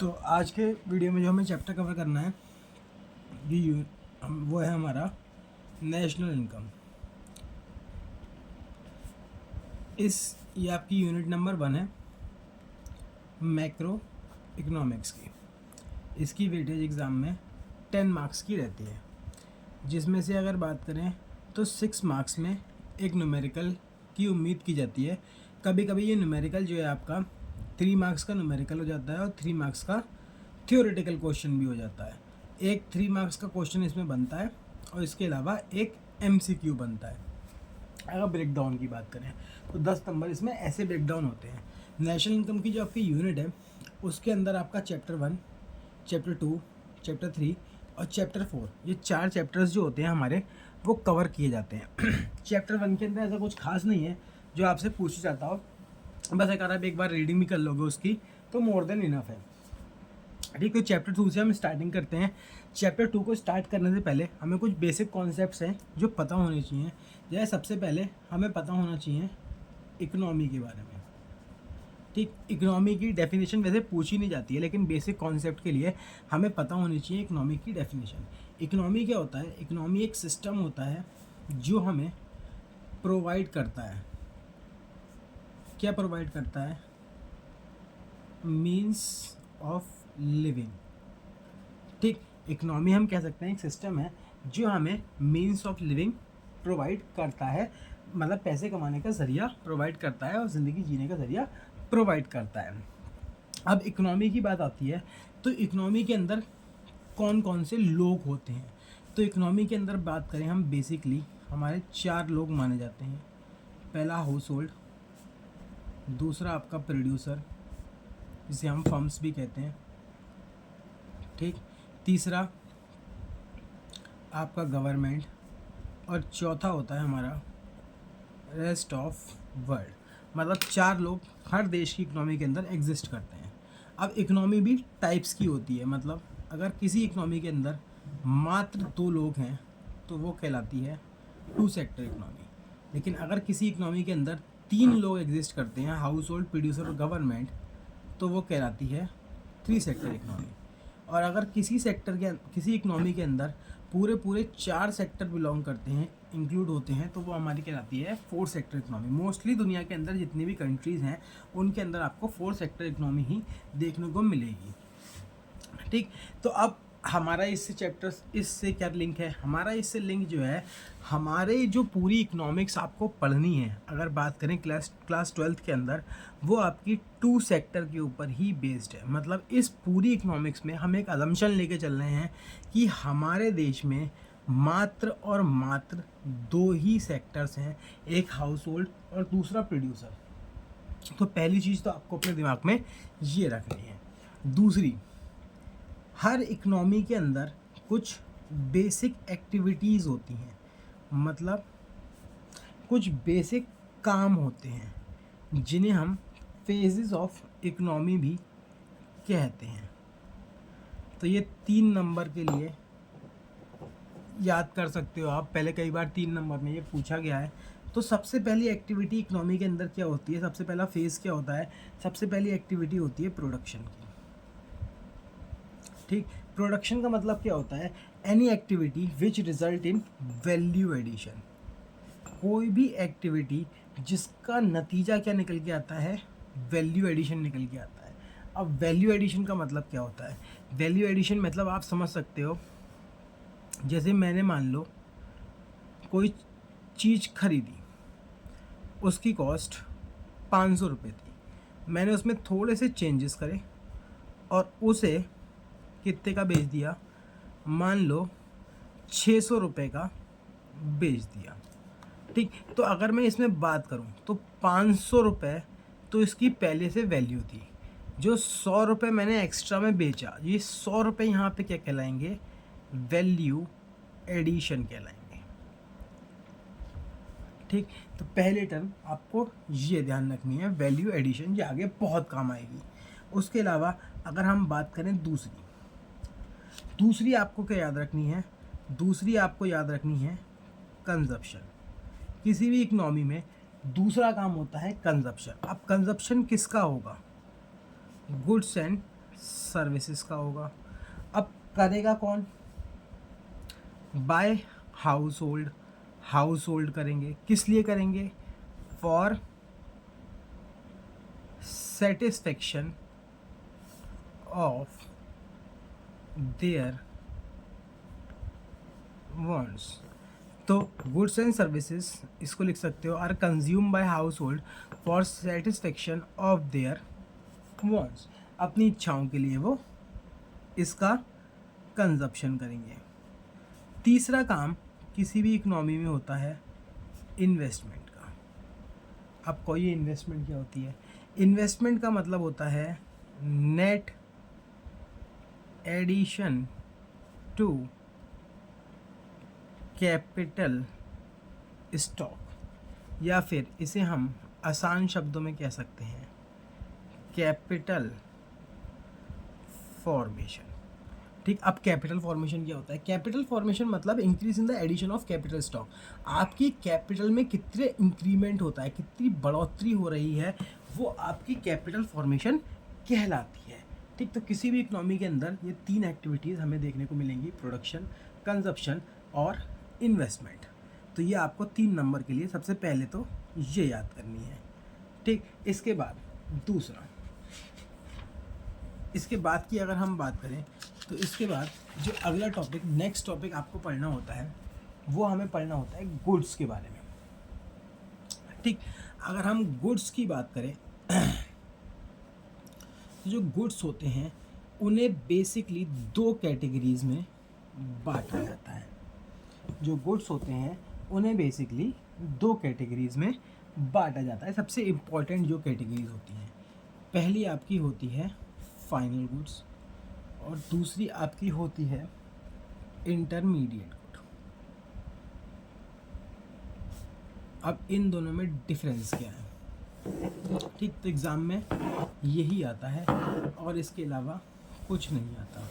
तो आज के वीडियो में जो हमें चैप्टर कवर करना है वो है हमारा नेशनल इनकम। ये आपकी यूनिट नंबर 1 है मैक्रो इकोनॉमिक्स की। इसकी वेटेज एग्ज़ाम में 10 मार्क्स की रहती है, जिसमें से अगर बात करें तो 6 मार्क्स में एक न्यूमेरिकल की उम्मीद की जाती है। कभी कभी ये न्यूमेरिकल जो है आपका 3 मार्क्स का न्यूमेरिकल हो जाता है और 3 मार्क्स का थ्योरेटिकल क्वेश्चन भी हो जाता है। एक 3 मार्क्स का क्वेश्चन इसमें बनता है और इसके अलावा एक MCQ बनता है। अगर ब्रेकडाउन की बात करें तो 10 नंबर इसमें ऐसे ब्रेकडाउन होते हैं। नेशनल इनकम की जो आपकी यूनिट है उसके अंदर आपका चैप्टर 1, चैप्टर 2, चैप्टर 3 और चैप्टर 4, ये 4 चैप्टर्स जो होते हैं हमारे वो कवर किए जाते हैं। चैप्टर 1 के अंदर ऐसा कुछ खास नहीं है जो आपसे पूछा जाता हो, बस अगर आप एक बार रीडिंग भी कर लोगे उसकी तो मोर देन इनफ है। ठीक है, चैप्टर 2 से हम स्टार्टिंग करते हैं। चैप्टर 2 को स्टार्ट करने से पहले हमें कुछ बेसिक कॉन्सेप्ट्स हैं जो पता होने चाहिए। जैसे सबसे पहले हमें पता होना चाहिए इकोनॉमी के बारे में। ठीक, इकोनॉमी की डेफिनेशन वैसे पूछी नहीं जाती है, लेकिन बेसिक कॉन्सेप्ट के लिए हमें पता होनी चाहिए इकोनॉमी की डेफिनेशन। इकोनॉमी क्या होता है? इकोनॉमी एक सिस्टम होता है जो हमें प्रोवाइड करता है। क्या प्रोवाइड करता है? Means of living. ठीक, इकोनॉमी हम कह सकते हैं एक सिस्टम है जो हमें मीन्स ऑफ लिविंग प्रोवाइड करता है, मतलब पैसे कमाने का ज़रिया प्रोवाइड करता है और ज़िंदगी जीने का ज़रिया प्रोवाइड करता है। अब इकोनॉमी की बात आती है तो इकोनॉमी के अंदर कौन कौन से लोग होते हैं? तो इकोनॉमी के अंदर बात करें हम, बेसिकली हमारे 4 लोग माने जाते हैं। पहला हाउस होल्ड, दूसरा आपका प्रोड्यूसर जिसे हम फर्म्स भी कहते हैं। ठीक, तीसरा आपका गवर्नमेंट और चौथा होता है हमारा रेस्ट ऑफ वर्ल्ड। मतलब 4 लोग हर देश की इकोनॉमी के अंदर एग्जिस्ट करते हैं। अब इकोनॉमी भी टाइप्स की होती है, मतलब अगर किसी इकोनॉमी के अंदर मात्र 2 लोग हैं तो वो कहलाती है 2 सेक्टर इकोनॉमी। लेकिन अगर किसी इकोनॉमी के अंदर 3 लोग एग्जिस्ट करते हैं, हाउस होल्ड, प्रोड्यूसर और गवर्नमेंट, तो वो कहलाती है 3 सेक्टर इकोनॉमी। और अगर किसी इकोनॉमी के अंदर पूरे 4 सेक्टर बिलोंग करते हैं, इंक्लूड होते हैं, तो वो हमारी कहलाती है 4 सेक्टर इकोनॉमी। मोस्टली दुनिया के अंदर जितनी भी कंट्रीज़ हैं उनके अंदर आपको 4 सेक्टर इकोनॉमी ही देखने को मिलेगी। ठीक, तो अब हमारा इससे क्या लिंक है? हमारा इससे लिंक जो है, हमारे जो पूरी इकोनॉमिक्स आपको पढ़नी है, अगर बात करें क्लास 12th के अंदर, वो आपकी 2 सेक्टर के ऊपर ही बेस्ड है। मतलब इस पूरी इकोनॉमिक्स में हम एक अजम्पशन लेके चल रहे हैं कि हमारे देश में मात्र और मात्र 2 ही सेक्टर्स हैं, एक हाउस होल्ड और दूसरा प्रोड्यूसर। तो पहली चीज़ तो आपको अपने दिमाग में ये रखनी है। दूसरी, हर इकोनॉमी के अंदर कुछ बेसिक एक्टिविटीज़ होती हैं, मतलब कुछ बेसिक काम होते हैं जिन्हें हम फेजेस ऑफ इकोनॉमी भी कहते हैं। तो ये 3 नंबर के लिए याद कर सकते हो आप, पहले कई बार 3 नंबर में ये पूछा गया है। तो सबसे पहली एक्टिविटी इकोनॉमी के अंदर क्या होती है? सबसे पहला फेज़ क्या होता है? सबसे पहली एक्टिविटी होती है प्रोडक्शन की। ठीक, प्रोडक्शन का मतलब क्या होता है? Any activity which result in value addition. कोई भी एक्टिविटी जिसका नतीजा क्या निकल के आता है? वैल्यू एडिशन निकल के आता है। अब वैल्यू एडिशन का मतलब क्या होता है? वैल्यू एडिशन मतलब आप समझ सकते हो, जैसे मैंने मान लो कोई चीज़ खरीदी, उसकी कॉस्ट 500 रुपये थी, मैंने उसमें थोड़े से चेंजेस करे और उसे कितने का बेच दिया? मान लो 600 रुपये का बेच दिया। ठीक, तो अगर मैं इसमें बात करूं तो 500 रुपये तो इसकी पहले से वैल्यू थी। जो 100 रुपये मैंने एक्स्ट्रा में बेचा, ये 100 रुपये यहाँ पे क्या कहलाएंगे? वैल्यू एडिशन कहलाएंगे। ठीक, तो पहले टर्म आपको ये ध्यान रखनी है, वैल्यू एडिशन, ये आगे बहुत काम आएगी। उसके अलावा अगर हम बात करें दूसरी आपको क्या याद रखनी है? दूसरी आपको याद रखनी है कंजप्शन। किसी भी इकोनॉमी में दूसरा काम होता है कंजप्शन। अब कंजप्शन किसका होगा? गुड्स एंड सर्विसेज का होगा। अब करेगा कौन? बाय हाउस होल्ड करेंगे। किस लिए करेंगे? For satisfaction of their wants. तो गुड्स एंड सर्विसेज इसको लिख सकते हो are consume by household for satisfaction of their wants. अपनी इच्छाओं के लिए वो इसका कंजप्शन करेंगे। तीसरा काम किसी भी इकोनॉमी में होता है इन्वेस्टमेंट का। अब कोई इन्वेस्टमेंट क्या होती है? इन्वेस्टमेंट का मतलब होता है net addition to capital stock, या फिर इसे हम आसान शब्दों में कह सकते हैं कैपिटल फॉर्मेशन। ठीक, अब कैपिटल फॉर्मेशन क्या होता है? कैपिटल फॉर्मेशन मतलब increase in the addition of capital stock. आपकी कैपिटल में कितने इंक्रीमेंट होता है, कितनी बढ़ोतरी हो रही है, वो आपकी कैपिटल फॉर्मेशन कहलाती है। ठीक, तो किसी भी इकोनॉमी के अंदर ये तीन एक्टिविटीज़ हमें देखने को मिलेंगी, प्रोडक्शन, कंजप्शन और इन्वेस्टमेंट। तो ये आपको 3 नंबर के लिए सबसे पहले तो ये याद करनी है। ठीक, इसके बाद दूसरा, इसके बाद की अगर हम बात करें तो इसके बाद जो अगला टॉपिक, नेक्स्ट टॉपिक आपको पढ़ना होता है वो हमें पढ़ना होता है गुड्स के बारे में। ठीक, अगर हम गुड्स की बात करें तो जो गुड्स होते हैं उन्हें बेसिकली 2 कैटेगरीज में बांटा जाता है। जो गुड्स होते हैं उन्हें बेसिकली 2 कैटेगरीज में बांटा जाता है। सबसे इम्पॉर्टेंट जो कैटेगरीज होती हैं, पहली आपकी होती है फाइनल गुड्स और दूसरी आपकी होती है इंटरमीडिएट गुड। अब इन दोनों में डिफरेंस क्या है? ठीक, तो एग्ज़ाम में यही आता है और इसके अलावा कुछ नहीं आता।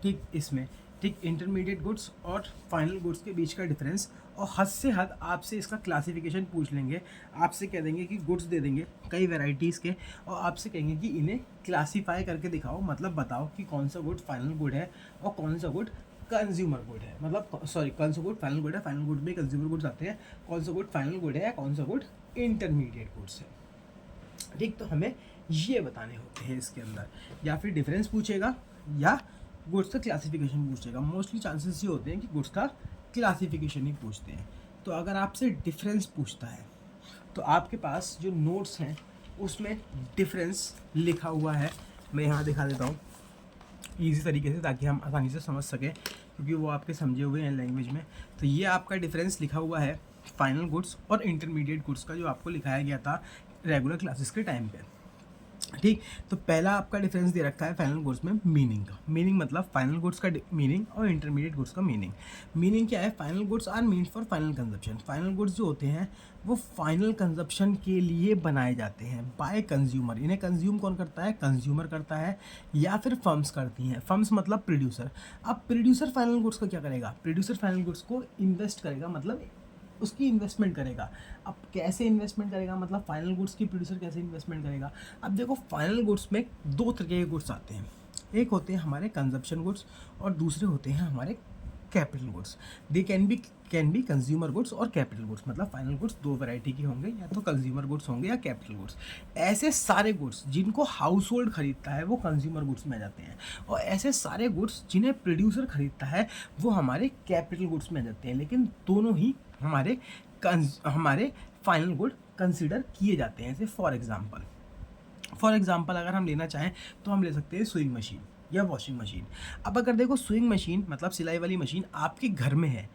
ठीक, इसमें ठीक इंटरमीडिएट गुड्स और फाइनल गुड्स के बीच का डिफरेंस, और हद से हद आपसे इसका क्लासिफिकेशन पूछ लेंगे। आपसे कह देंगे कि गुड्स दे देंगे कई वैरायटीज़ के और आपसे कहेंगे कि इन्हें क्लासीफाई करके दिखाओ, मतलब बताओ कि कौन सा गुड फाइनल गुड है और कौन सा गुड कंज्यूमर गुड है। मतलब सॉरी, कौन सा गुड फाइनल गुड है, फाइनल गुड में कंज्यूमर गुड्स आते हैं, कौन सा गुड फाइनल गुड है या कौन सा गुड इंटरमीडिएट गुड्स है। ठीक, तो हमें ये बताने होते हैं इसके अंदर, या फिर डिफरेंस पूछेगा या गुड्स का क्लासिफिकेशन पूछेगा। मोस्टली चांसेस ये होते हैं कि गुड्स का क्लासिफिकेशन ही पूछते हैं। तो अगर आपसे डिफरेंस पूछता है तो आपके पास जो नोट्स हैं उसमें डिफरेंस लिखा हुआ है। मैं यहाँ दिखा देता हूँ ईजी तरीके से ताकि हम आसानी से समझ सकें, क्योंकि वो आपके समझे हुए हैं लैंग्वेज में। तो ये आपका डिफरेंस लिखा हुआ है फाइनल गुड्स और इंटरमीडिएट गुड्स का, जो आपको लिखाया गया था रेगुलर क्लासेस के टाइम पे। ठीक, तो पहला आपका डिफरेंस दे रखा है फाइनल गुड्स में मीनिंग का। मीनिंग मतलब फाइनल गुड्स का मीनिंग और इंटरमीडिएट गुड्स का मीनिंग। मीनिंग क्या है? Final goods are mean for final consumption. Final goods जो होते हैं वो फाइनल कंजप्शन के लिए बनाए जाते हैं बाय कंज्यूमर। इन्हें कंज्यूम कौन करता है? कंज्यूमर करता है या फिर फर्म्स करती हैं। फर्म्स मतलब प्रोड्यूसर। अब प्रोड्यूसर फाइनल गुड्स को क्या करेगा? प्रोड्यूसर फाइनल गुड्स को इन्वेस्ट करेगा, मतलब उसकी इन्वेस्टमेंट करेगा। अब कैसे इन्वेस्टमेंट करेगा, मतलब फाइनल गुड्स की प्रोड्यूसर कैसे इन्वेस्टमेंट करेगा? अब देखो, फाइनल गुड्स में 2 तरह के गुड्स आते हैं। एक होते हैं हमारे कंजप्शन गुड्स और दूसरे होते हैं हमारे capital goods. They can be consumer goods और कैपिटल गुड्स। मतलब फाइनल गुड्स 2 वैरायटी के होंगे, या तो कंज्यूमर गुड्स होंगे या कैपिटल गुड्स। ऐसे सारे गुड्स जिनको हाउस होल्ड खरीदता है वो कंज्यूमर गुड्स में आ जाते हैं, और ऐसे सारे गुड्स जिन्हें प्रोड्यूसर खरीदता है वो हमारे कैपिटल गुड्स में आ जाते हैं। लेकिन दोनों ही हमारे फाइनल गुड कंसिडर किए जाते हैं। जैसे फॉर एग्जांपल अगर हम लेना चाहें तो हम ले सकते हैं स्विंग मशीन या वॉशिंग मशीन। अब अगर देखो, स्विंग मशीन मतलब सिलाई वाली मशीन आपके घर में है,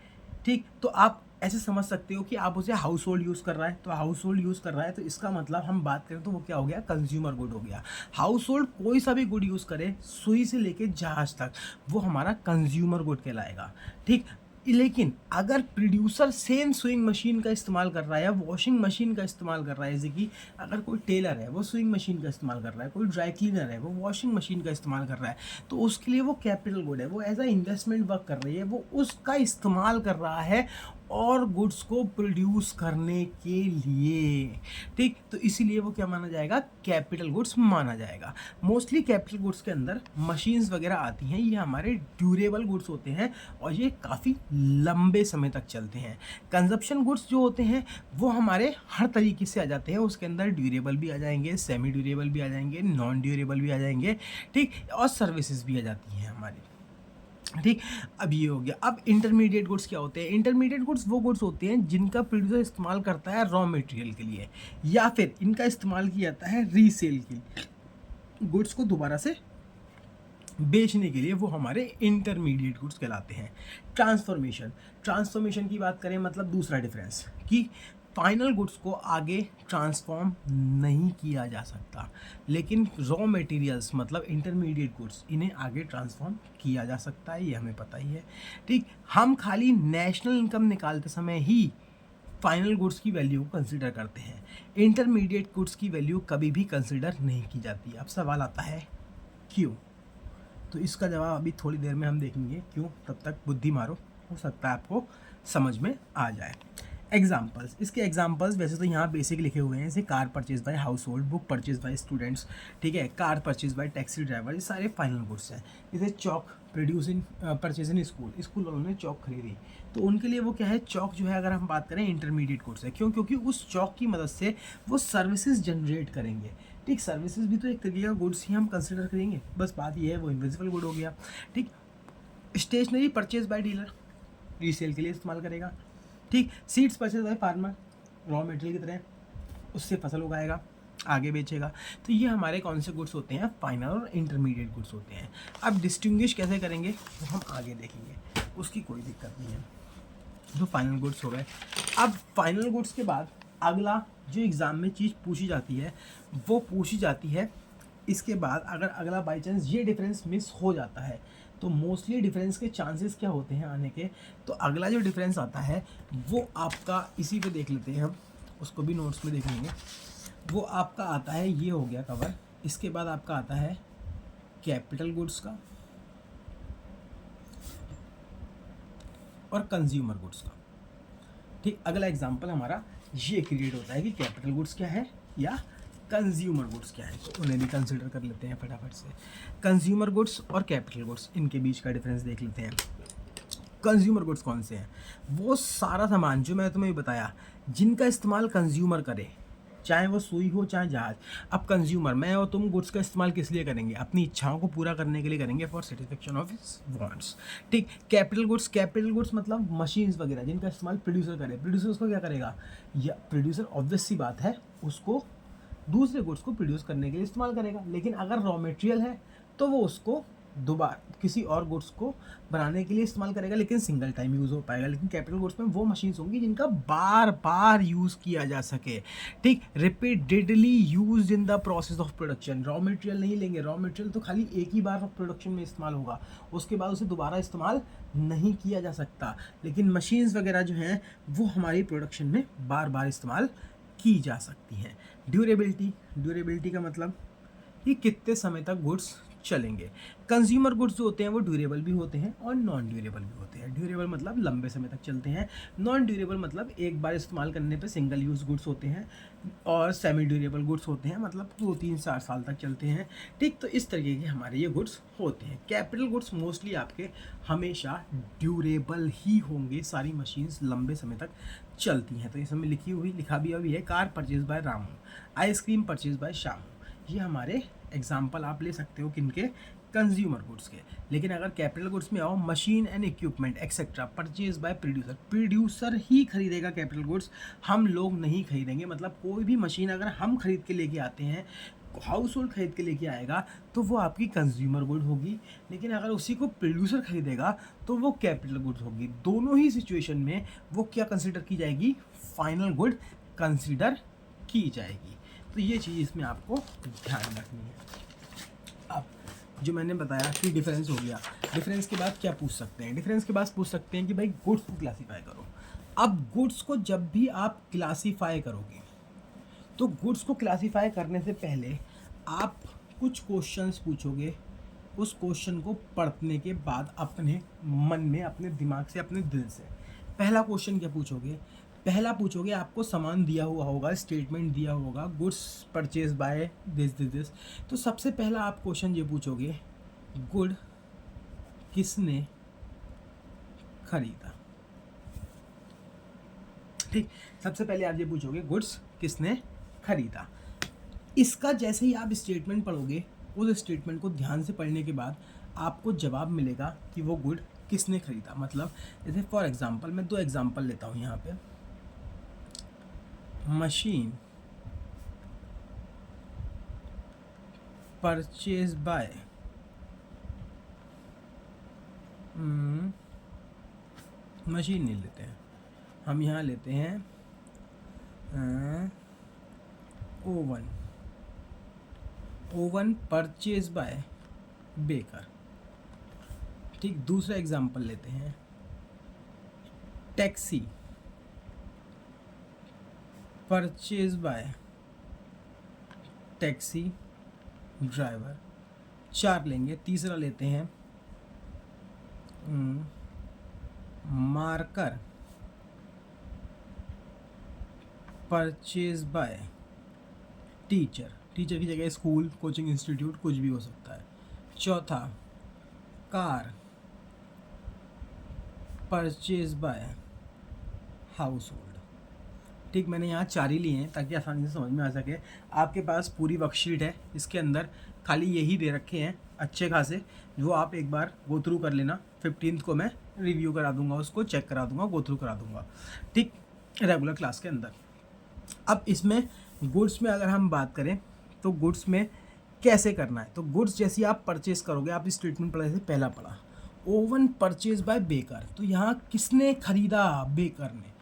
ठीक, तो आप ऐसे समझ सकते हो कि आप उसे हाउस होल्ड यूज़ कर रहा है। तो हाउस होल्ड यूज़ कर रहा है तो इसका मतलब हम बात करें तो वो क्या हो गया? कंज्यूमर गुड हो गया। हाउस होल्ड कोई सा भी गुड यूज़ करे, सुई से लेके जहाज तक, वो हमारा कंज्यूमर गुड कहलाएगा। ठीक, लेकिन अगर प्रोड्यूसर सेम स्विंग मशीन का इस्तेमाल कर रहा है या वॉशिंग मशीन का इस्तेमाल कर रहा है, जैसे कि अगर कोई टेलर है वो स्विंग मशीन का इस्तेमाल कर रहा है, कोई ड्राई क्लीनर है वो वॉशिंग मशीन का इस्तेमाल कर रहा है, तो उसके लिए वो कैपिटल गुड है, वो एज अ इन्वेस्टमेंट वर्क कर रही है, वो उसका इस्तेमाल कर रहा है और गुड्स को प्रोड्यूस करने के लिए, ठीक। तो इसीलिए वो क्या माना जाएगा, कैपिटल गुड्स माना जाएगा। मोस्टली कैपिटल गुड्स के अंदर मशीन्स वगैरह आती हैं, ये हमारे ड्यूरेबल गुड्स होते हैं और ये काफ़ी लंबे समय तक चलते हैं। कंजप्शन गुड्स जो होते हैं वो हमारे हर तरीके से आ जाते हैं, उसके अंदर ड्यूरेबल भी आ जाएंगे, सेमी ड्यूरेबल भी आ जाएंगे, नॉन ड्यूरेबल भी आ जाएंगे, ठीक, और सर्विसेज भी आ जाती हैं हमारी, ठीक। अब ये हो गया। अब इंटरमीडिएट गुड्स क्या होते हैं? इंटरमीडिएट गुड्स वो गुड्स होते हैं जिनका प्रोड्यूसर इस्तेमाल करता है रॉ मटेरियल के लिए, या फिर इनका इस्तेमाल किया जाता है रीसेल के लिए, गुड्स को दोबारा से बेचने के लिए, वो हमारे इंटरमीडिएट गुड्स कहलाते हैं। ट्रांसफॉर्मेशन की बात करें मतलब दूसरा डिफरेंस कि फाइनल गुड्स को आगे ट्रांसफॉर्म नहीं किया जा सकता, लेकिन रॉ मटेरियल्स मतलब इंटरमीडिएट गुड्स इन्हें आगे ट्रांसफॉर्म किया जा सकता है, ये हमें पता ही है, ठीक। हम खाली नेशनल इनकम निकालते समय ही फाइनल गुड्स की वैल्यू को कंसिडर करते हैं, इंटरमीडिएट गुड्स की वैल्यू कभी भी कंसिडर नहीं की जाती। अब सवाल आता है क्यों? तो इसका जवाब अभी थोड़ी देर में हम देखेंगे क्यों, तब तक बुद्धि मारो, हो सकता है आपको समझ में आ जाए। एग्जाम्पल्स, इसके एग्जाम्पल्स वैसे तो यहाँ बेसिक लिखे हुए हैं, जैसे car purchase by household, book purchase by students, ठीक है, car purchase by taxi driver, ये सारे फाइनल गुड्स हैं। जैसे chalk produce in purchase in school वालों ने चौक खरीदी, तो उनके लिए वो क्या है, चौक जो है अगर हम बात करें इंटरमीडिएट गुड्स है। क्यों? क्योंकि उस चौक की मदद से वो सर्विसेज जनरेट करेंगे, ठीक। सर्विसेज भी तो एक तरीके का गुड्स ही हम कंसिडर करेंगे, बस बात ये है वो इनविजिबल गुड हो गया, ठीक। Stationery purchase by dealer, resale के लिए इस्तेमाल करेगा, ठीक। Seeds purchase by farmer, raw material की तरह उससे फसल उगाएगा, आगे बेचेगा। तो ये हमारे कौन से गुड्स होते हैं, फाइनल और इंटरमीडिएट गुड्स होते हैं। अब डिस्टिंग्विश कैसे करेंगे वो हम आगे देखेंगे, उसकी कोई दिक्कत नहीं है। तो फाइनल गुड्स हो गए। अब फाइनल गुड्स के बाद अगला जो एग्ज़ाम में चीज़ पूछी जाती है वो पूछी जाती है, इसके बाद अगर अगला बाई चांस ये डिफरेंस मिस हो जाता है तो मोस्टली डिफरेंस के चांसेस क्या होते हैं आने के, तो अगला जो डिफरेंस आता है वो आपका इसी पे देख लेते हैं हम, उसको भी नोट्स में देख लेंगे। वो आपका आता है, ये हो गया कवर, इसके बाद आपका आता है कैपिटल गुड्स का और कंज्यूमर गुड्स का, ठीक। अगला एग्जांपल हमारा ये क्रिएट होता है कि कैपिटल गुड्स क्या है या कंज्यूमर गुड्स क्या है, तो उन्हें भी कंसिडर कर लेते हैं फटाफट से। कंज्यूमर गुड्स और कैपिटल गुड्स, इनके बीच का डिफरेंस देख लेते हैं। कंज्यूमर गुड्स कौन से हैं? वो सारा सामान जो मैं तुम्हें बताया जिनका इस्तेमाल कंज्यूमर करे, चाहे वो सुई हो चाहे जहाज। अब कंज्यूमर, मैं और तुम गुड्स का इस्तेमाल किस लिए करेंगे? अपनी इच्छाओं को पूरा करने के लिए करेंगे, for satisfaction of his wants, ठीक। कैपिटल गुड्स मतलब मशीन्स वगैरह जिनका इस्तेमाल प्रोड्यूसर करे। प्रोड्यूसर उसको क्या करेगा, या प्रोड्यूसर ऑब्वियस सी बात है उसको दूसरे गुड्स को प्रोड्यूस करने के लिए इस्तेमाल करेगा, लेकिन अगर रॉ मटेरियल है तो वो उसको दोबारा किसी और गुड्स को बनाने के लिए इस्तेमाल करेगा, लेकिन सिंगल टाइम यूज़ हो पाएगा। लेकिन कैपिटल गुड्स में वो मशीन्स होंगी जिनका बार बार यूज़ किया जा सके, ठीक। Repeatedly use in the process of production. Raw material नहीं लेंगे, रॉ मटेरियल तो खाली एक ही बार प्रोडक्शन में इस्तेमाल होगा, उसके बाद उसे दोबारा इस्तेमाल नहीं किया जा सकता। लेकिन मशीन्स वगैरह जो हैं वो हमारी प्रोडक्शन में बार बार इस्तेमाल की जा सकती हैं। ड्यूरेबिलिटी का मतलब कि कितने समय तक गुड्स चलेंगे। कंज्यूमर गुड्स जो होते हैं वो ड्यूरेबल भी होते हैं और नॉन ड्यूरेबल भी होते हैं। ड्यूरेबल मतलब लंबे समय तक चलते हैं, नॉन ड्यूरेबल मतलब एक बार इस्तेमाल करने पे सिंगल यूज़ गुड्स होते हैं, और सेमी ड्यूरेबल गुड्स होते हैं मतलब 2-3-4 साल तक चलते हैं, ठीक। तो इस तरीके के हमारे ये गुड्स होते हैं। कैपिटल गुड्स मोस्टली आपके हमेशा ड्यूरेबल ही होंगे, सारी मशीन्स लंबे समय तक चलती हैं। तो इस समय लिखा भी अभी है, car purchase bye Ramu, ice cream purchase by Shyamu. ये हमारे एग्जाम्पल आप ले सकते हो किनके, कंज्यूमर गुड्स के। लेकिन अगर कैपिटल गुड्स में आओ, machine and equipment etcetera purchase by producer ही खरीदेगा कैपिटल गुड्स, हम लोग नहीं खरीदेंगे। मतलब कोई भी मशीन अगर हम खरीद के लेके आते हैं, हाउस होल्ड खरीद के लेके आएगा तो वो आपकी कंज्यूमर गुड होगी, लेकिन अगर उसी को प्रोड्यूसर खरीदेगा तो वो कैपिटल गुड्स होगी। दोनों ही सिचुएशन में वो क्या कंसिडर की जाएगी, फाइनल गुड कंसिडर की जाएगी। तो ये चीज़ इसमें आपको ध्यान रखनी है। अब जो मैंने बताया कि डिफरेंस हो गया, डिफरेंस के बाद क्या पूछ सकते हैं? डिफरेंस के बाद पूछ सकते हैं कि भाई गुड्स को क्लासीफाई करो। अब गुड्स को जब भी आप क्लासीफाई करोगे तो गुड्स को क्लासीफाई करने से पहले आप कुछ क्वेश्चंस पूछोगे। उस क्वेश्चन को पढ़ने के बाद अपने मन में, अपने दिमाग से, अपने दिल से पहला क्वेश्चन क्या पूछोगे, पहला पूछोगे आपको सामान दिया हुआ होगा, स्टेटमेंट दिया होगा, goods purchase by this this this. तो सबसे पहला आप क्वेश्चन ये पूछोगे, गुड किसने खरीदा। ठीक, सबसे पहले आप ये पूछोगे गुड्स किसने खरीदा। इसका जैसे ही आप स्टेटमेंट पढ़ोगे, उस स्टेटमेंट को ध्यान से पढ़ने के बाद आपको जवाब मिलेगा कि वो गुड किसने खरीदा। मतलब जैसे फॉर एग्जांपल, मैं 2 एग्जांपल लेता हूँ यहाँ पे। मशीन परचेज बाय मशीन नहीं लेते हैं हम, यहाँ लेते हैं oven. Oven purchase by baker. ठीक, दूसरा एग्जांपल लेते हैं, taxi purchase by taxi driver. 4 लेंगे। तीसरा लेते हैं marker purchase by teacher. Teacher की जगह स्कूल, कोचिंग इंस्टीट्यूट कुछ भी हो सकता है। चौथा, car purchase by house hold. ठीक, मैंने यहाँ 4 ही लिए हैं ताकि आसानी से समझ में आ सके। आपके पास पूरी वर्कशीट है, इसके अंदर खाली यही दे रखे हैं अच्छे खासे, जो आप एक बार गो थ्रू कर लेना। 15 को मैं रिव्यू करा दूंगा, उसको चेक करा दूंगा, गो थ्रू करा दूंगा। ठीक, रेगुलर क्लास के अंदर। अब इसमें गुड्स में अगर हम बात करें तो गुड्स में कैसे करना है, तो गुड्स जैसी आप परचेज करोगे, आप स्टेटमेंट पढ़े थे, पहला पढ़ा ओवन परचेज बाय बेकर, तो यहाँ किसने खरीदा, बेकर ने।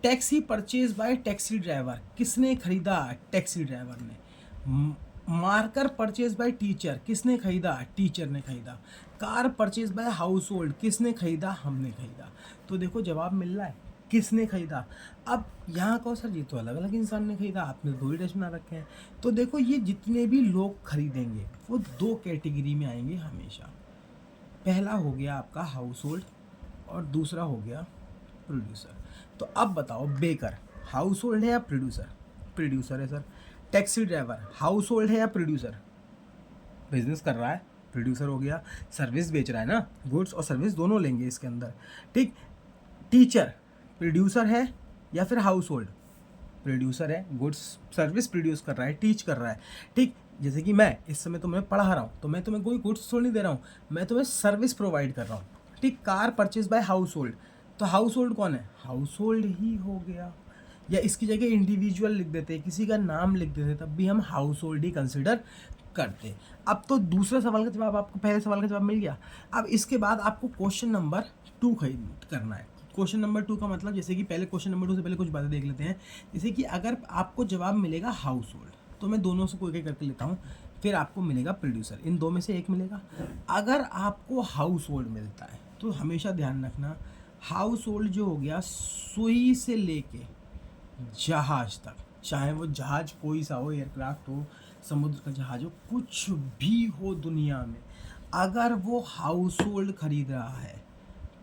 Taxi purchase by taxi driver, किसने खरीदा, टैक्सी ड्राइवर ने। मार्कर परचेज बाय टीचर, किसने खरीदा, टीचर ने खरीदा। Car purchase by house hold, किसने खरीदा, हमने खरीदा। तो देखो जवाब मिल रहा है, किसने खरीदा। अब यहाँ कहो सर ये तो अलग अलग इंसान ने खरीदा, आपने 2 ही टेस्ट बना रखे हैं। तो देखो ये जितने भी लोग खरीदेंगे वो 2 कैटेगरी में आएंगे हमेशा। पहला हो गया आपका हाउस होल्ड और दूसरा हो गया प्रोड्यूसर। तो अब बताओ, बेकर हाउस होल्ड है या प्रोड्यूसर, प्रोड्यूसर है sir. Taxi driver house hold है या प्रोड्यूसर, बिजनेस कर रहा है, प्रोड्यूसर हो गया। सर्विस बेच रहा है ना, गुड्स और सर्विस दोनों लेंगे इसके अंदर। ठीक, टीचर प्रोड्यूसर है या फिर हाउस होल्ड, प्रोड्यूसर है, गुड्स सर्विस प्रोड्यूस कर रहा है, टीच कर रहा है। ठीक, जैसे कि मैं इस समय तुम्हें पढ़ा रहा हूँ, तो मैं तुम्हें कोई गुड्स थोड़ी नहीं दे रहा हूँ, मैं तुम्हें सर्विस प्रोवाइड कर रहा हूँ। ठीक, car purchase by house hold, तो हाउस होल्ड कौन है, हाउस होल्ड ही हो गया। या इसकी जगह इंडिविजुअल लिख देते, किसी का नाम लिख देते, तब भी हम हाउस होल्ड ही कंसिडर करते। अब तो दूसरे सवाल का जवाब आपको पहले सवाल का जवाब मिल गया। अब इसके बाद आपको क्वेश्चन नंबर 2 करना है। क्वेश्चन नंबर 2 का मतलब, जैसे कि पहले क्वेश्चन नंबर 2 से पहले कुछ बातें देख लेते हैं। जैसे कि अगर आपको जवाब मिलेगा हाउस होल्ड, तो मैं दोनों से कोई करके लेता हूँ, फिर आपको मिलेगा प्रोड्यूसर, इन 2 में से एक मिलेगा। अगर आपको हाउस होल्ड मिलता है तो हमेशा ध्यान रखना, हाउस होल्ड जो हो गया, सुई से लेके जहाज तक, चाहे वो जहाज कोई सा हो, एयरक्राफ्ट हो, समुद्र का जहाज हो, कुछ भी हो दुनिया में, अगर वो हाउस होल्ड खरीद रहा है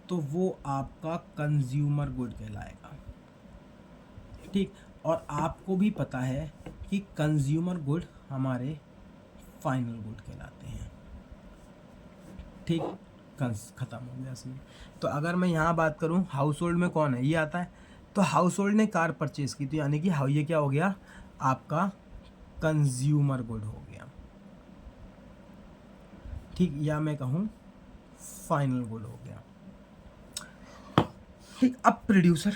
तो वो आपका कंज्यूमर गुड कहलाएगा। ठीक, और आपको भी पता है कि कंज्यूमर गुड हमारे फाइनल गुड कहलाते हैं। ठीक, खत्म हो गया इसमें। तो अगर मैं यहाँ बात करूँ हाउस होल्ड में कौन है, ये आता है, तो हाउस होल्ड ने कार परचेज की, तो यानी कि ये क्या हो गया, आपका कंज्यूमर गुड हो गया। ठीक, या मैं कहूँ फाइनल गुड हो गया। ठीक, अब प्रोड्यूसर,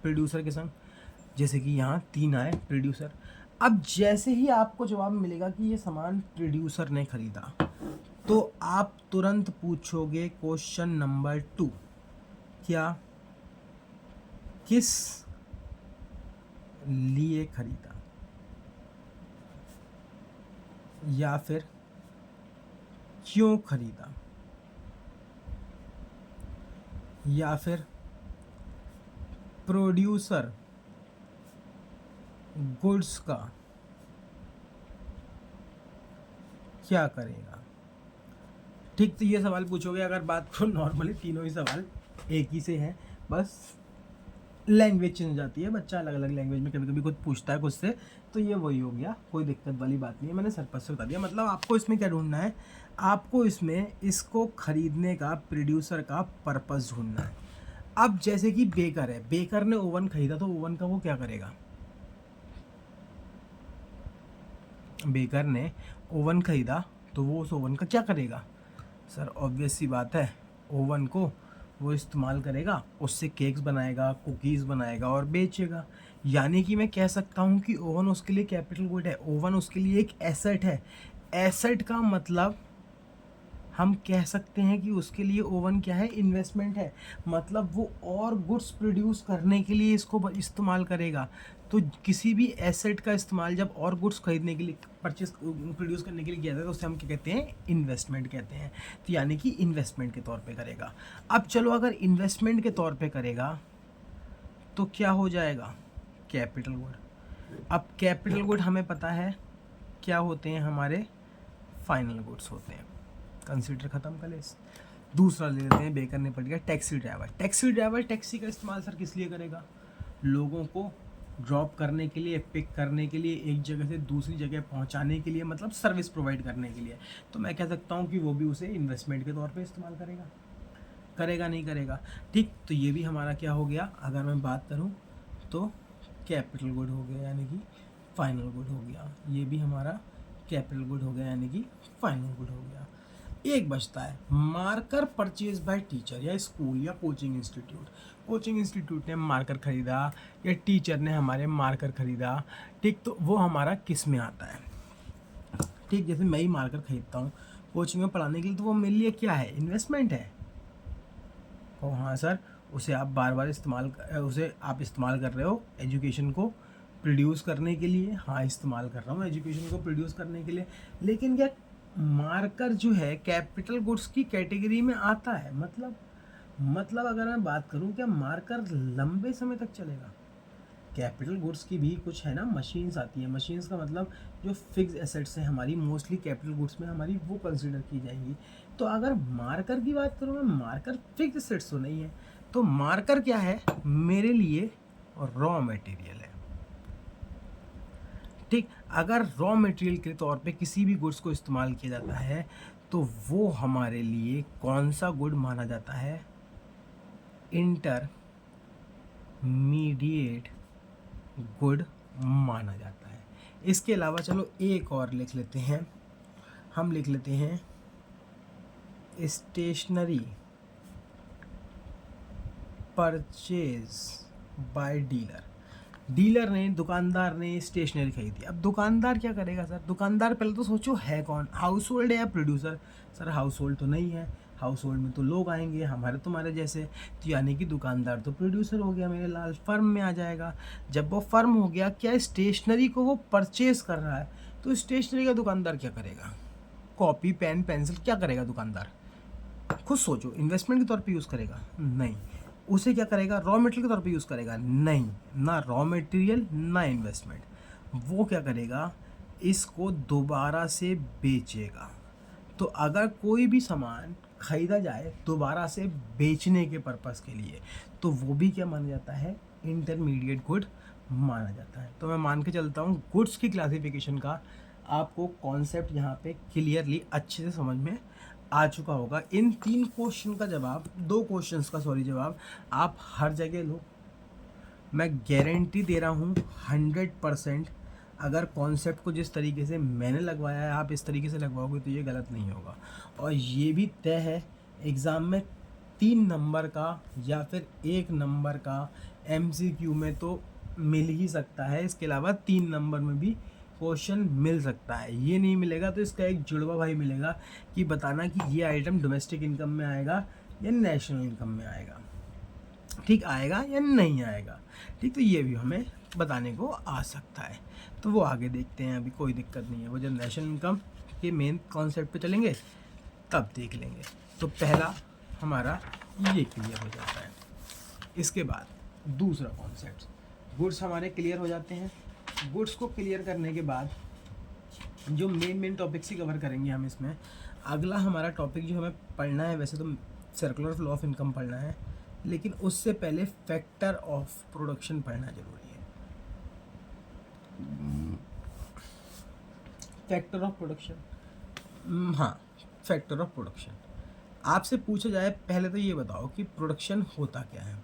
प्रोड्यूसर के संग जैसे कि यहाँ 3 आए प्रोड्यूसर। अब जैसे ही आपको जवाब मिलेगा कि ये सामान प्रोड्यूसर ने खरीदा, तो आप तुरंत पूछोगे क्वेश्चन नंबर 2, क्या, किस लिए खरीदा, या फिर क्यों खरीदा, या फिर प्रोड्यूसर गुड्स का क्या करेगा। ठीक, तो ये सवाल पूछोगे। अगर बात करो नॉर्मली, तीनों ही सवाल एक ही से हैं, बस लैंग्वेज चेंज हो जाती है, बच्चा अलग अलग लैंग्वेज में कभी कभी कुछ पूछता है कुछ से, तो ये वही हो गया, कोई दिक्कत वाली बात नहीं है, मैंने सरपंच से बता दिया। मतलब आपको इसमें क्या ढूंढना है, आपको इसमें इसको खरीदने का प्रोड्यूसर का पर्पस ढूंढना है। अब जैसे कि बेकर है, बेकर ने ओवन खरीदा, तो ओवन का वो क्या करेगा, बेकर ने ओवन खरीदा तो वो उस ओवन का क्या करेगा सर, ऑब्वियस सी बात है, ओवन को वो इस्तेमाल करेगा, उससे केक्स बनाएगा, कुकीज़ बनाएगा और बेचेगा। यानी कि मैं कह सकता हूँ कि ओवन उसके लिए कैपिटल गुड है, ओवन उसके लिए एक एसेट है। एसेट का मतलब हम कह सकते हैं कि उसके लिए ओवन क्या है, इन्वेस्टमेंट है। मतलब वो और गुड्स प्रोड्यूस करने के लिए इसको इस्तेमाल करेगा। तो किसी भी एसेट का इस्तेमाल जब और गुड्स खरीदने के लिए, परचेज प्रोड्यूस करने के लिए किया जाता है, तो उससे हम क्या कहते हैं, इन्वेस्टमेंट कहते हैं। तो यानी कि इन्वेस्टमेंट के तौर पे करेगा। अब चलो अगर इन्वेस्टमेंट के तौर पे करेगा तो क्या हो जाएगा, कैपिटल गुड। अब कैपिटल गुड हमें पता है क्या होते हैं, हमारे फाइनल गुड्स होते हैं। कंसीडर खत्म कर ले। दूसरा ले लेते हैं, बेकर ने पढ़ लिया taxi driver. Taxi driver taxi का इस्तेमाल सर किस लिए करेगा, लोगों को ड्रॉप करने के लिए, पिक करने के लिए, एक जगह से दूसरी जगह पहुंचाने के लिए, मतलब सर्विस प्रोवाइड करने के लिए। तो मैं कह सकता हूँ कि वो भी उसे इन्वेस्टमेंट के तौर पे इस्तेमाल करेगा। करेगा नहीं करेगा, ठीक। तो ये भी हमारा क्या हो गया, अगर मैं बात करूँ तो कैपिटल गुड हो गया, यानी कि फाइनल गुड हो गया। ये भी हमारा कैपिटल गुड हो गया, यानी कि फाइनल गुड हो गया। एक बचता है मार्कर परचेज बाय टीचर या स्कूल या कोचिंग इंस्टीट्यूट। कोचिंग इंस्टीट्यूट ने मार्कर खरीदा या टीचर ने हमारे मार्कर खरीदा, ठीक। तो वो हमारा किस में आता है, ठीक। जैसे मैं ही मार्कर खरीदता हूँ कोचिंग में पढ़ाने के लिए, तो वो मेरे लिए क्या है, इन्वेस्टमेंट है। ओ हाँ सर, उसे आप बार बार उसे आप इस्तेमाल कर रहे हो एजुकेशन को प्रोड्यूस करने के लिए। हाँ, इस्तेमाल कर रहा हूँ एजुकेशन को प्रोड्यूस करने के लिए। लेकिन क्या मार्कर जो है कैपिटल गुड्स की कैटेगरी में आता है, मतलब अगर मैं बात करूं, क्या मार्कर लंबे समय तक चलेगा। कैपिटल गुड्स की भी कुछ है ना, मशीन्स आती है। मशीन्स का मतलब जो फिक्स एसेट्स हैं हमारी, मोस्टली कैपिटल गुड्स में हमारी, वो कंसिडर की जाएंगी। तो अगर मार्कर की बात करूँ मैं, मार्कर फिक्स एसेट्स तो नहीं है। तो मार्कर क्या है मेरे लिए, रॉ मटेरियल है, ठीक। अगर रॉ मटेरियल के तौर पे किसी भी गुड्स को इस्तेमाल किया जाता है, तो वो हमारे लिए कौन सा गुड माना जाता है, इंटरमीडिएट गुड माना जाता है। इसके अलावा चलो एक और लिख लेते हैं, हम लिख लेते हैं stationery purchase by dealer. Dealer ने, दुकानदार ने स्टेशनरी खरीदी। अब दुकानदार क्या करेगा सर, दुकानदार पहले तो सोचो है कौन, हाउस होल्ड है या प्रोड्यूसर। सर हाउस होल्ड तो नहीं है, हाउस होल्ड में तो लोग आएंगे हमारे तुम्हारे जैसे। तो यानी कि दुकानदार तो प्रोड्यूसर हो गया मेरे लाल, फर्म में आ जाएगा। जब वो फर्म हो गया, क्या स्टेशनरी को वो परचेज कर रहा है, तो स्टेशनरी का दुकानदार क्या करेगा, कॉपी पेन पेंसिल क्या करेगा दुकानदार, खुद सोचो। इन्वेस्टमेंट के तौर पे यूज़ करेगा, नहीं। उसे क्या करेगा, रॉ मटेरियल के तौर पे यूज़ करेगा, नहीं। ना रॉ मटेरियल ना इन्वेस्टमेंट। वो क्या करेगा, इसको दोबारा से बेचेगा। तो अगर कोई भी सामान खरीदा जाए दोबारा से बेचने के पर्पस के लिए, तो वो भी क्या माना जाता है, इंटरमीडिएट गुड माना जाता है। तो मैं मान के चलता हूँ गुड्स की क्लासिफिकेशन का आपको कॉन्सेप्ट यहाँ पे क्लियरली अच्छे से समझ में आ चुका होगा। इन 3 क्वेश्चन का जवाब, 2 क्वेश्चंस का जवाब आप हर जगह लो। मैं गारंटी दे रहा हूँ 100%। अगर कॉन्सेप्ट को जिस तरीके से मैंने लगवाया है आप इस तरीके से लगवाओगे तो ये गलत नहीं होगा। और ये भी तय है एग्ज़ाम में 3 नंबर का या फिर 1 नंबर का MCQ में तो मिल ही सकता है। इसके अलावा 3 नंबर में भी क्वेश्चन मिल सकता है। ये नहीं मिलेगा तो इसका एक जुड़वा भाई मिलेगा कि बताना कि ये आइटम डोमेस्टिक इनकम में आएगा या नेशनल इनकम में आएगा, ठीक, आएगा या नहीं आएगा, ठीक। तो ये भी हमें बताने को आ सकता है। तो वो आगे देखते हैं, अभी कोई दिक्कत नहीं है। वो जब नेशनल इनकम के मेन कॉन्सेप्ट पे चलेंगे तब देख लेंगे। तो पहला हमारा ये क्लियर हो जाता है। इसके बाद दूसरा कॉन्सेप्ट, गुड्स हमारे क्लियर हो जाते हैं। गुड्स को क्लियर करने के बाद जो मेन टॉपिक्स ही कवर करेंगे हम इसमें। अगला हमारा टॉपिक जो हमें पढ़ना है, वैसे तो सर्कुलर फ्लो ऑफ इनकम पढ़ना है, लेकिन उससे पहले फैक्टर ऑफ प्रोडक्शन पढ़ना जरूरी है। फैक्टर ऑफ प्रोडक्शन, हाँ, फैक्टर ऑफ प्रोडक्शन आपसे पूछा जाए, पहले तो ये बताओ कि प्रोडक्शन होता क्या है।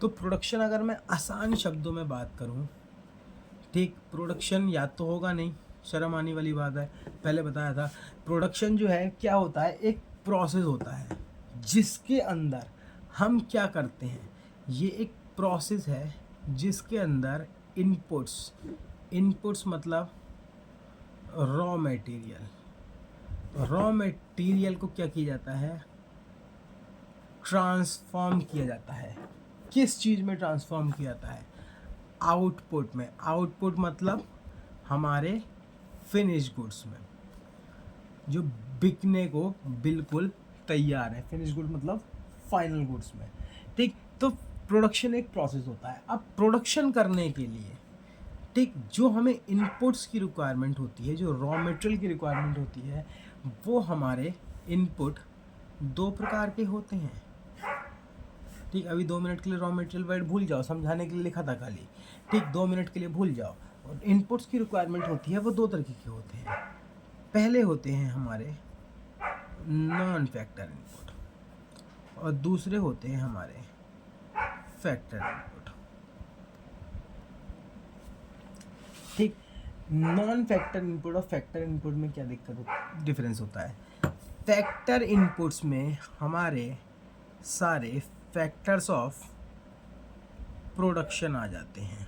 तो प्रोडक्शन अगर मैं आसान शब्दों में बात करूं, ठीक, प्रोडक्शन याद तो होगा नहीं, शर्म आने वाली बात है, पहले बताया था। प्रोडक्शन जो है क्या होता है, एक प्रोसेस होता है जिसके अंदर हम क्या करते हैं। ये एक प्रोसेस है जिसके अंदर इनपुट्स मतलब रॉ मटेरियल को क्या किया जाता है, ट्रांसफॉर्म किया जाता है। किस चीज़ में ट्रांसफॉर्म किया जाता है, आउटपुट में। आउटपुट मतलब हमारे फिनिश गुड्स में, जो बिकने को बिल्कुल तैयार है। फिनिश गुड मतलब फाइनल गुड्स में, ठीक। तो प्रोडक्शन एक प्रोसेस होता है। अब प्रोडक्शन करने के लिए, ठीक, जो हमें इनपुट्स की रिक्वायरमेंट होती है, जो रॉ मटेरियल की रिक्वायरमेंट होती है, वो हमारे इनपुट दो प्रकार के होते हैं, ठीक। अभी 2 मिनट के लिए रॉ मटेरियल वर्ड भूल जाओ, समझाने के लिए लिखा था खाली, ठीक, 2 मिनट के लिए भूल जाओ। और इनपुट्स की रिक्वायरमेंट होती है वो दो तरीके के होते हैं। पहले होते हैं हमारे नॉन फैक्टर इनपुट और दूसरे होते हैं हमारे फैक्टर इनपुट, ठीक। नॉन फैक्टर इनपुट और फैक्टर इनपुट में क्या डिफरेंस होता है। फैक्टर इनपुट्स में हमारे सारे फैक्टर्स ऑफ प्रोडक्शन आ जाते हैं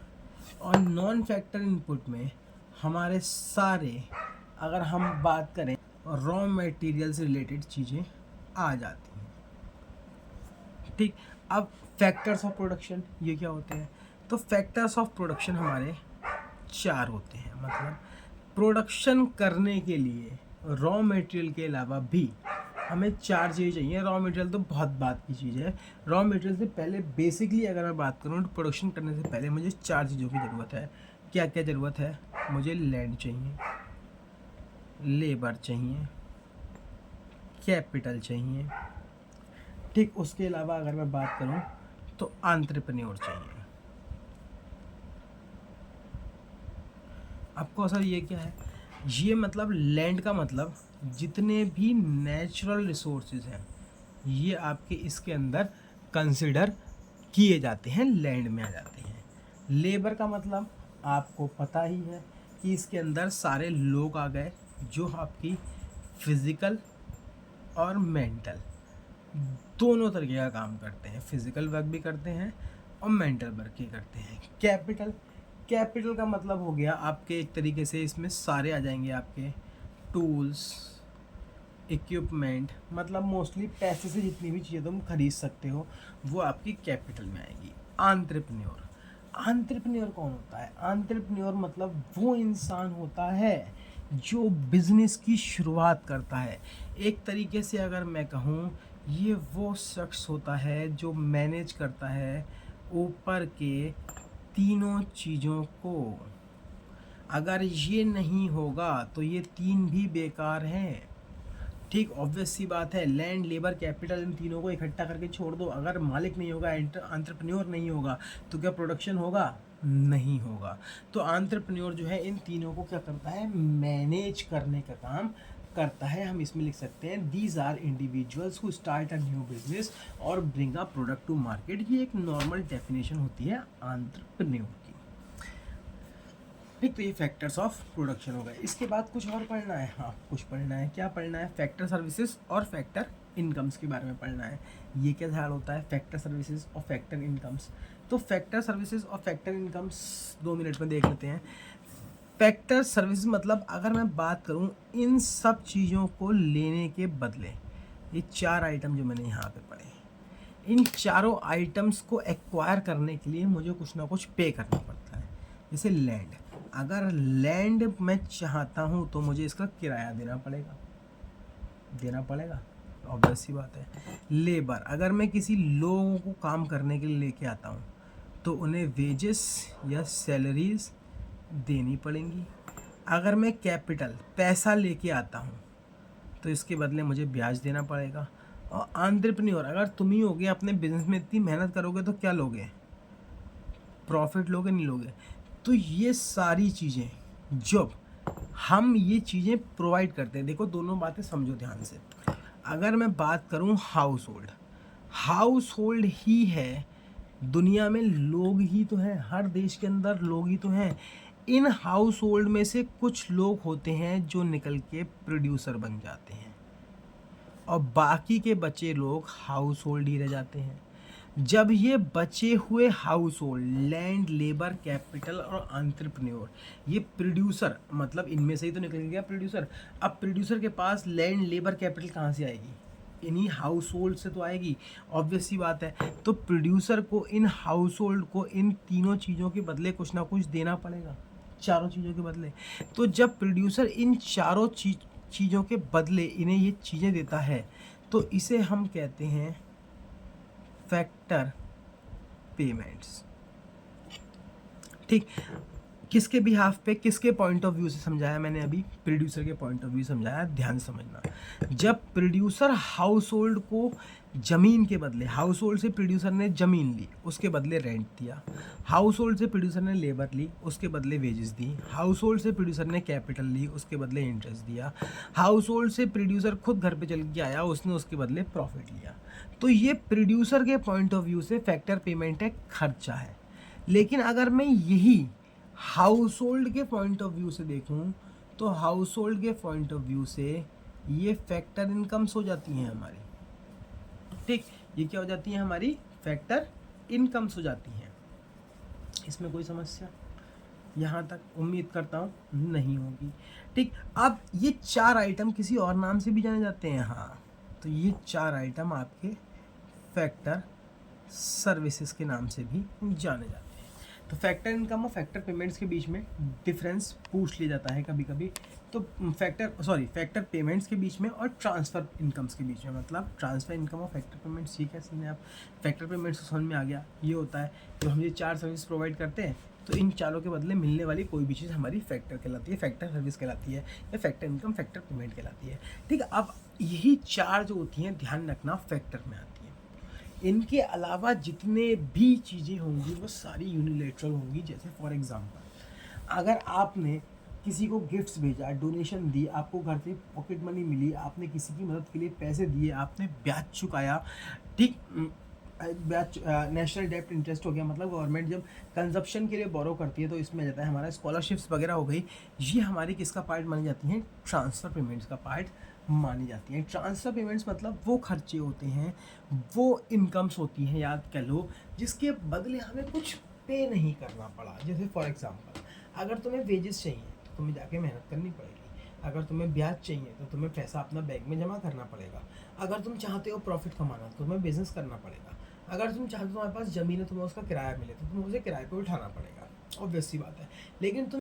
और नॉन फैक्टर इनपुट में हमारे सारे, अगर हम बात करें, रॉ मटेरियल से रिलेटेड चीज़ें आ जाती हैं, ठीक। अब फैक्टर्स ऑफ प्रोडक्शन ये क्या होते हैं। तो फैक्टर्स ऑफ प्रोडक्शन हमारे 4 होते हैं। मतलब प्रोडक्शन करने के लिए रॉ मटेरियल के अलावा भी हमें 4 चीज़ें चाहिए। रॉ मटेरियल तो बहुत बात की चीज़ है। रॉ मटेरियल से पहले बेसिकली अगर मैं बात करूँ तो प्रोडक्शन करने से पहले मुझे 4 चीज़ों की ज़रूरत है। क्या क्या ज़रूरत है, मुझे लैंड चाहिए, लेबर चाहिए, कैपिटल चाहिए, ठीक। उसके अलावा अगर मैं बात करूं तो एंटरप्रेन्योर चाहिए। आपको असर ये क्या है, ये मतलब लैंड का मतलब जितने भी नेचुरल रिसोर्सेज हैं ये आपके इसके अंदर कंसिडर किए जाते हैं, लैंड में आ जाते हैं। लेबर का मतलब आपको पता ही है कि इसके अंदर सारे लोग आ गए जो आपकी फिज़िकल और मेंटल दोनों तरीके का काम करते हैं। फिजिकल वर्क भी करते हैं और मेंटल वर्क भी करते हैं। कैपिटल का मतलब हो गया आपके, एक तरीके से इसमें सारे आ जाएंगे आपके टूल्स, इक्विपमेंट, मतलब मोस्टली पैसे से जितनी भी चीज़ें तुम खरीद सकते हो वो आपकी कैपिटल में आएगी। एंटरप्रेन्योर कौन होता है। एंटरप्रेन्योर मतलब वो इंसान होता है जो बिजनेस की शुरुआत करता है। एक तरीके से अगर मैं कहूँ, ये वो शख्स होता है जो मैनेज करता है ऊपर के तीनों चीज़ों को। अगर ये नहीं होगा तो ये तीन भी बेकार हैं, ठीक। ऑब्वियस सी बात है, लैंड, लेबर, कैपिटल, इन तीनों को इकट्ठा करके छोड़ दो। अगर मालिक नहीं होगा, एंटरप्रेन्योर नहीं होगा, तो क्या प्रोडक्शन होगा, नहीं होगा। तो एंटरप्रेन्योर जो है इन तीनों को क्या करता है, मैनेज करने का काम करता है। हम इसमें लिख सकते हैं these are individuals who start a new business और bring a product to market. ये एक नॉर्मल डेफिनेशन होती है एंटरप्रेन्योर की, ठीक। तो ये फैक्टर्स ऑफ प्रोडक्शन हो गए। इसके बाद कुछ और पढ़ना है, हाँ कुछ पढ़ना है। क्या पढ़ना है, फैक्टर सर्विसेज और फैक्टर इनकम्स के बारे में पढ़ना है। ये क्या ध्यान होता है, फैक्टर सर्विसेज और फैक्टर इनकम्स। तो फैक्टर सर्विसेज और फैक्टर इनकम्स 2 मिनट में देख लेते हैं। फैक्टर सर्विसेज मतलब अगर मैं बात करूँ इन सब चीज़ों को लेने के बदले, ये 4 आइटम जो मैंने यहाँ पे पढ़े, इन चारों आइटम्स को एक्वायर करने के लिए मुझे कुछ ना कुछ पे करना पड़ता है। जैसे लैंड, अगर लैंड मैं चाहता हूँ तो मुझे इसका किराया देना पड़ेगा, ऑब्वियस सी बात है। लेबर, अगर मैं किसी लोगों को काम करने के लिए लेके आता हूँ तो उन्हें वेजेस या सैलरीज देनी पड़ेंगी। अगर मैं कैपिटल, पैसा लेके आता हूँ तो इसके बदले मुझे ब्याज देना पड़ेगा। और एंटरप्रेन्योर अगर तुम ही होगे, अपने बिजनेस में इतनी मेहनत करोगे तो क्या लोगे, प्रॉफिट लोगे नहीं लोगे। तो ये सारी चीज़ें जब हम ये चीज़ें प्रोवाइड करते हैं, देखो दोनों बातें समझो ध्यान से। अगर मैं बात करूँ हाउस होल्ड, हाउस होल्ड ही है, दुनिया में लोग ही तो हैं, हर देश के अंदर लोग ही तो हैं। इन हाउस होल्ड में से कुछ लोग होते हैं जो निकल के प्रोड्यूसर बन जाते हैं और बाकी के बचे लोग हाउस होल्ड ही रह जाते हैं। जब ये बचे हुए house hold, land, labour, capital और एंटरप्रेन्योर, ये प्रोड्यूसर, मतलब इनमें से ही तो निकल गया प्रोड्यूसर। अब प्रोड्यूसर के पास लैंड, लेबर, कैपिटल कहाँ से आएगी, इन्हीं हाउस होल्ड से तो आएगी, ऑब्वियस सी बात है। तो प्रोड्यूसर को इन हाउस होल्ड को इन तीनों चीज़ों के बदले कुछ ना कुछ देना पड़ेगा, चारों चीज़ों के बदले। तो जब प्रोड्यूसर इन चारों चीज़ों के बदले इन्हें ये चीज़ें देता है तो इसे हम कहते हैं फैक्टर पेमेंट्स। ठीक, किसके बिहाफ पे, किसके पॉइंट ऑफ व्यू से समझाया मैंने अभी, प्रोड्यूसर के पॉइंट ऑफ व्यू समझाया, ध्यान समझना। जब प्रोड्यूसर हाउस होल्ड को ज़मीन के बदले, हाउस होल्ड से प्रोड्यूसर ने ज़मीन ली, उसके बदले रेंट दिया, हाउस होल्ड से प्रोड्यूसर ने लेबर ली, उसके बदले वेजेस दी, हाउस होल्ड से प्रोड्यूसर ने कैपिटल ली, उसके बदले इंटरेस्ट दिया, हाउस होल्ड से प्रोड्यूसर खुद घर पे चल के आया, उसने उसके बदले प्रॉफिट लिया। तो ये प्रोड्यूसर के पॉइंट ऑफ व्यू से फैक्टर पेमेंट है, खर्चा है। लेकिन अगर मैं यही हाउस होल्ड के पॉइंट ऑफ व्यू से देखूं तो हाउस होल्ड के पॉइंट ऑफ व्यू से ये फैक्टर इनकम्स हो जाती हैं हमारी। ठीक, ये क्या हो जाती हैं हमारी, फैक्टर इनकम्स हो जाती हैं। इसमें कोई समस्या यहाँ तक उम्मीद करता हूँ नहीं होगी। ठीक, अब ये चार आइटम किसी और नाम से भी जाने जाते हैं, हाँ, तो ये चार आइटम आपके फैक्टर सर्विसेज के नाम से भी जाने जाते हैं। तो फैक्टर इनकम और फैक्टर पेमेंट्स के बीच में डिफरेंस पूछ लिया जाता है कभी कभी। तो फैक्टर पेमेंट्स के बीच में और ट्रांसफ़र इनकम्स के बीच में, मतलब ट्रांसफ़र इनकम और फैक्टर पेमेंट्स, ठीक है, सीधे आप फैक्टर पेमेंट्स को समझ में आ गया। ये होता है जो हम ये चार सर्विस प्रोवाइड करते हैं, तो इन चारों के बदले मिलने वाली कोई भी चीज़ हमारी फैक्टर कहलाती है, फैक्टर सर्विस कहलाती है, या फैक्टर इनकम, फैक्टर पेमेंट कहलाती है। ठीक है, अब यही चार जो होती हैं ध्यान रखना फैक्टर में आती है। इनके अलावा जितने भी चीज़ें होंगी वो सारी यूनिलेटरल होंगी। जैसे फॉर एग्जांपल अगर आपने किसी को गिफ्ट्स भेजा, डोनेशन दी, आपको घर से पॉकेट मनी मिली, आपने किसी की मदद के लिए पैसे दिए, आपने ब्याज चुकाया, ठीक, ब्याज नेशनल डेप्ट इंटरेस्ट हो गया, मतलब गवर्नमेंट जब कंजप्शन के लिए बोरो करती है तो इसमें जाता है हमारा स्कॉलरशिप्स वगैरह हो गई, ये हमारी किसका पार्ट मानी जाती हैं, ट्रांसफ़र पेमेंट्स का पार्ट मानी जाती हैं। ट्रांसफ़र पेमेंट्स मतलब वो खर्चे होते हैं, वो इनकम्स होती हैं, याद कर लो, जिसके बदले हमें कुछ पे नहीं करना पड़ा। जैसे फॉर एग्जांपल अगर तुम्हें वेजेस चाहिए तो तुम्हें जाके मेहनत करनी पड़ेगी, अगर तुम्हें ब्याज चाहिए तो तुम्हें पैसा अपना बैंक में जमा करना पड़ेगा, अगर तुम चाहते हो प्रॉफिट कमाना तो तुम्हें बिजनेस करना पड़ेगा, अगर तुम चाहते हो तुम्हारे पास ज़मीन है, तुम्हें उसका किराया मिले तो तुम्हें उसे किराए पे उठाना पड़ेगा, ऑब्वियस सी बात है। लेकिन तुम